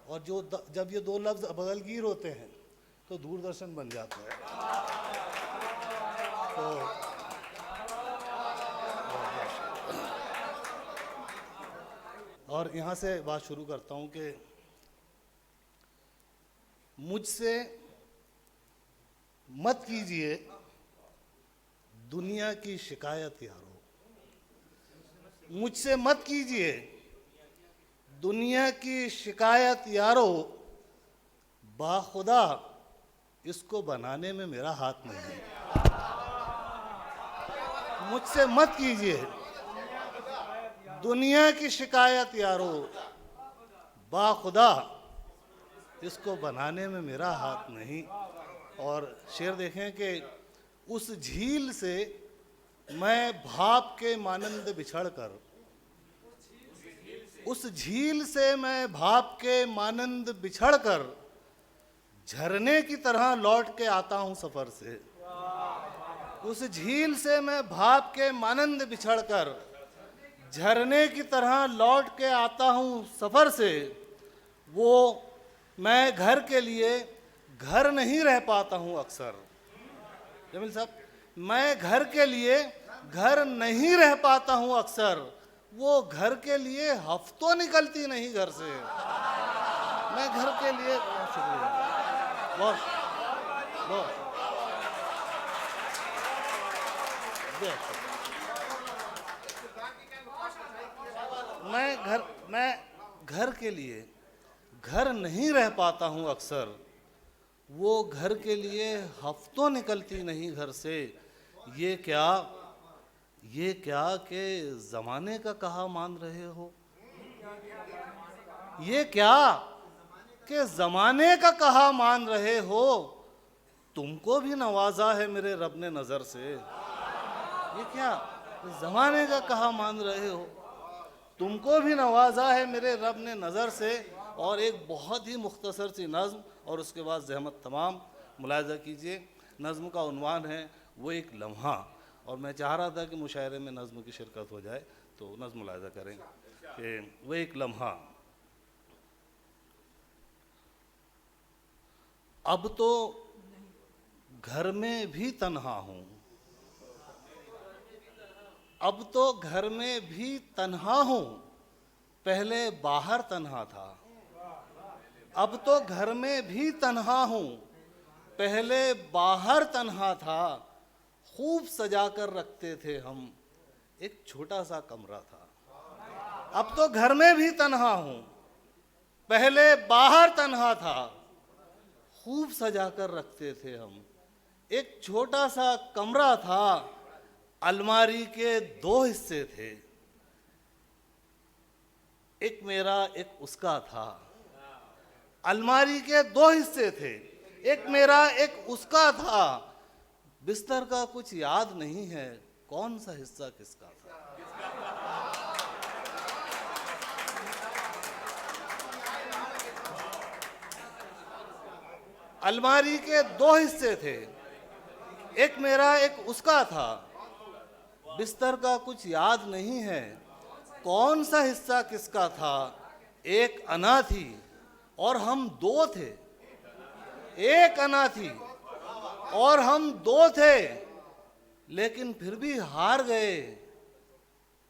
और जब ये दो लफ्ज़ बगलगीर होते हैं तो दूरदर्शन बन जाता है। तो और यहाँ से बात शुरू करता हूँ कि मुझसे मत कीजिए दुनिया की शिकायत यारो। मुझसे मत कीजिए दुनिया की शिकायत यारो। बाखुदा इसको बनाने में मेरा हाथ नहीं है। मुझसे मत कीजिए दुनिया की शिकायत यारो। बाखुदा इसको बनाने में मेरा हाथ नहीं। और शेर देखें कि उस झील से मैं भाप के मानंद बिछड़ कर, उस झील से मैं भाप के मानंद बिछड़ कर झरने की तरह लौट के आता हूँ सफ़र से। उस झील से मैं भाप के मानंद बिछड़ कर झरने की तरह लौट के आता हूँ सफ़र से। वो मैं घर के लिए घर नहीं रह पाता हूँ अक्सर। जमील साहब, मैं घर के लिए घर नहीं रह पाता हूँ अक्सर। वो घर के लिए हफ्तों निकलती नहीं घर से। मैं घर के लिए बहुत मैं घर के लिए घर नहीं रह पाता हूँ अक्सर। वो घर के लिए हफ्तों निकलती नहीं घर से। ये क्या कि ज़माने का कहा मान रहे हो। ये क्या कि ज़माने का कहा मान रहे हो। तुमको भी नवाजा है मेरे रब ने नज़र से। ये क्या ज़माने का कहा मान रहे हो। तुमको भी नवाजा है मेरे रब ने नज़र से। और एक बहुत ही मुख्तसर सी नज़्म और उसके बाद ज़हमत तमाम मुलाहिज़ा कीजिए। नज़्म का उन्वान है वो एक लम्हा। और मैं चाह रहा था कि मुशायरे में नज़्म की शिरकत हो जाए, तो नज़्म मुलाहिज़ा करें कि वो एक लम्हा। अब तो घर में भी तन्हा हूँ। अब तो घर में भी तन्हा हूँ, पहले बाहर तन्हा था। अब तो घर में भी तन्हा हूँ, पहले बाहर तन्हा था। खूब सजा कर रखते थे हम, एक छोटा सा कमरा था। अब तो घर में भी तन्हा हूं, पहले बाहर तन्हा था। खूब सजा कर रखते थे हम, एक छोटा सा कमरा था, अलमारी के 2 हिस्से थे, एक मेरा एक उसका था। अलमारी के 2 हिस्से थे, एक मेरा एक उसका था। बिस्तर का कुछ याद नहीं है, कौन सा हिस्सा किसका था। अलमारी के 2 हिस्से थे, एक मेरा एक उसका था। बिस्तर का कुछ याद नहीं है, कौन सा हिस्सा किसका था। एक अना थी और हम 2 थे, एक अना थी और हम 2 थे, लेकिन फिर भी हार गए।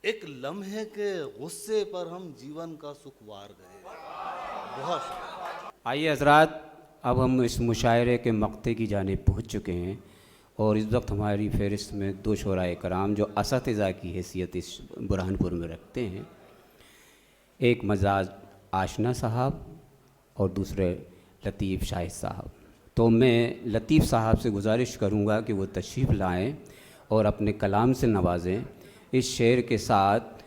एक लम्हे के गुस्से पर हम जीवन का सुख वार गए। बहुत शुक्रिया। आइए हजरात, अब हम इस मुशायरे के मक्ते की जानिब पहुँच चुके हैं और इस वक्त हमारी फहरिस्त में 2 शोराए कराम जो असतिज़ा की हैसियत इस बुरहानपुर में रखते हैं, एक मजाज आशना साहब और दूसरे लतीफ़ शाहिद साहब। तो मैं लतीफ़ साहब से गुजारिश करूंगा कि वो तशरीफ़ लाएं और अपने कलाम से नवाजें। इस शेर के साथ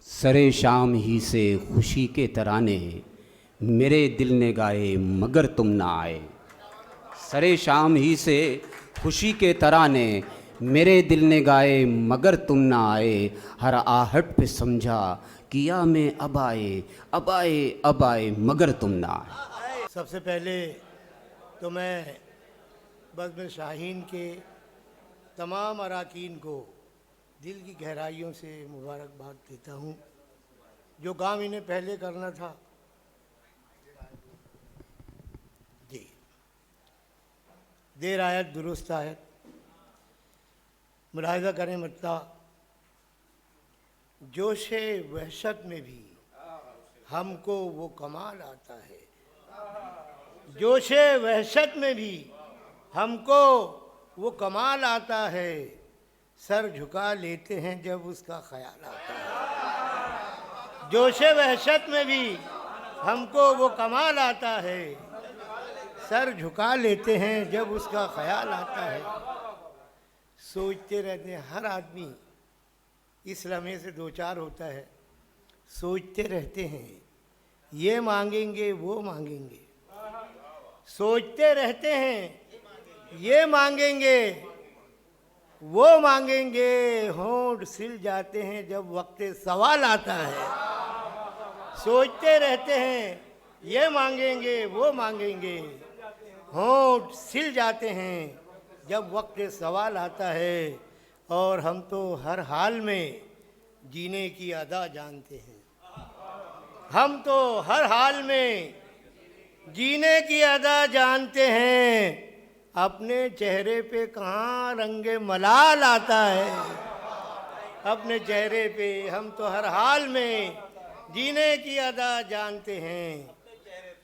सरे शाम ही से खुशी के तराने मेरे दिल ने गाए मगर तुम ना आए। सरे शाम ही से खुशी के तराने मेरे दिल ने गाए मगर तुम ना आए। हर आहट पे समझा किया मैं अब आए, अब आए, अब आए मगर तुम ना आए। सबसे पहले तो मैं बज़्म शाहीन के तमाम अरकान को दिल की गहराइयों से मुबारकबाद देता हूँ। जो काम इन्हें पहले करना था, जी, देर आयत दुरुस्त आयत। मुलाहिज़ा करें मत्ता, जोशे वहशत में भी हमको वो कमाल आता है। जोशे वहशत में भी हमको वो कमाल आता है। सर झुका लेते हैं जब उसका ख्याल आता है। जोशे वहशत में भी हमको वो कमाल आता है। सर झुका लेते हैं जब उसका ख्याल आता है। सोचते रहते हैं, हर आदमी इस लम्हे से 2-4 होता है। सोचते रहते हैं, ये मांगेंगे वो मांगेंगे। सोचते रहते हैं, ये मांगेंगे वो मांगेंगे। होंठ सिल जाते हैं जब वक्त सवाल आता है। सोचते रहते हैं, ये मांगेंगे वो मांगेंगे। होंठ सिल जाते हैं जब वक्त सवाल आता है। और हम तो हर हाल में जीने की अदा जानते हैं। हम तो हर हाल में जीने की अदा जानते हैं। अपने चेहरे पे कहाँ रंगे मलाल आता है। अपने चेहरे पे हम तो हर हाल में जीने की अदा जानते हैं।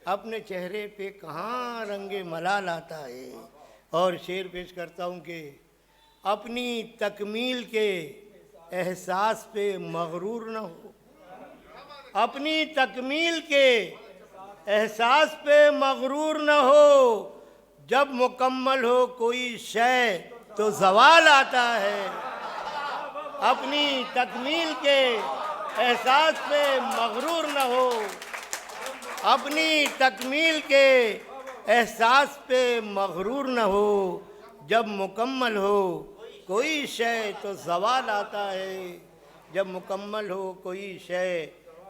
अपने चेहरे पे कहाँ रंगे मलाल आता है। और शेर पेश करता हूँ कि अपनी तकमील के एहसास पे मगरूर न हो। अपनी तकमील के एहसास पे मगरूर न हो। जब मुकम्मल हो कोई शय तो ज़वाल आता है। अपनी तकमील के एहसास पे मगरूर न हो। अपनी तकमील के एहसास पे मगरूर न हो। जब मुकम्मल हो कोई शय तो ज़वाल आता है। जब मुकम्मल हो कोई शय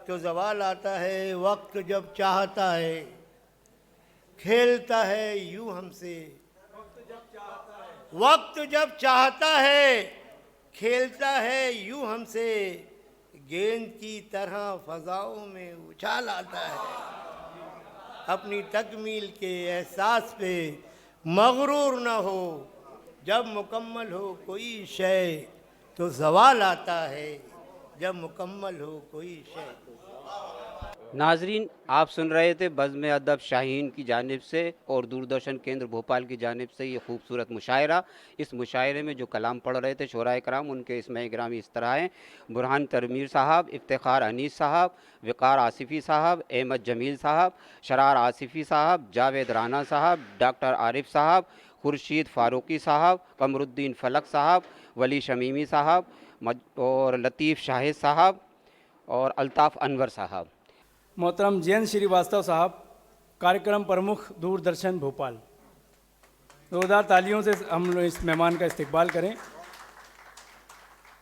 तो ज़वाल आता है। वक्त जब चाहता है खेलता है यूं हमसे। वक्त जब चाहता है खेलता है यूं हमसे। गेंद की तरह फ़ज़ाओं में उछाल आता है। अपनी तकमील के एहसास पे मगरूर न हो। जब मुकम्मल हो कोई शय तो ज़वाल आता है। जब मुकम्मल हो कोई शय तो नाजरीन, आप सुन रहे थे बज़्म अदब शाहीन की जानिब से और दूरदर्शन केंद्र भोपाल की जानिब से ये खूबसूरत मुशायरा। इस मुशायरे में जो कलाम पढ़ रहे थे शोराए कराम, उनके इसमें ग्रामी इस तरह हैं: बुरहान तरमीर साहब, इफ्तिखार अनीस साहब, विकार आसिफ़ी साहब, अहमद जमील साहब, शरार आसिफ़ी साहब, जावेद राना साहब, डॉक्टर आरिफ साहब, खुर्शीद फ़ारूकी साहब, कमरुद्दीन फ़लक साहब, वली शमीमी साहब और लतीफ़ शाहिद साहब और अल्ताफ़ अनवर साहब। मोहतरम जयंत श्रीवास्तव साहब, कार्यक्रम प्रमुख दूरदर्शन भोपाल। जोरदार तालियों से हम लोग इस मेहमान का इस्तकबाल करें।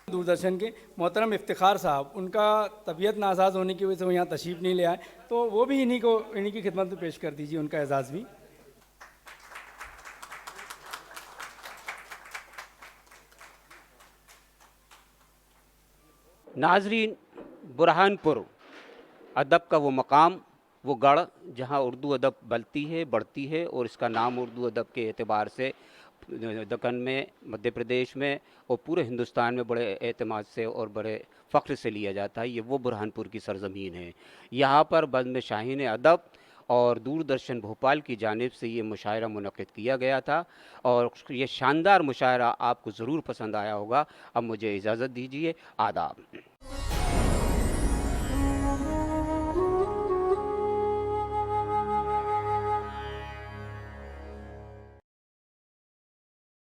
दूरदर्शन के मोहतरम इफ्तिखार साहब, उनका तबीयत नासाज होने की वजह से वो यहाँ तशरीफ़ नहीं ले आए, तो वो भी इन्हीं की खिदमत में पेश कर दीजिए उनका एजाज़ भी। नाजरीन, बुरहानपुर अदब का वो मकाम, वो गढ़ जहाँ उर्दू अदब बलती है, बढ़ती है, और इसका नाम उर्दू अदब के एतबार से दक्कन में, मध्य प्रदेश में और पूरे हिंदुस्तान में बड़े एतमाद से और बड़े फ़ख्र से लिया जाता है। ये वो बुरहानपुर की सरज़मीन है। यहाँ पर बज़्म शाहीन अदब और दूरदर्शन भोपाल की जानिब से ये मुशायरा मुनक़िद किया गया था और ये शानदार मुशायरा आपको ज़रूर पसंद आया होगा। अब मुझे इजाज़त दीजिए। आदाब।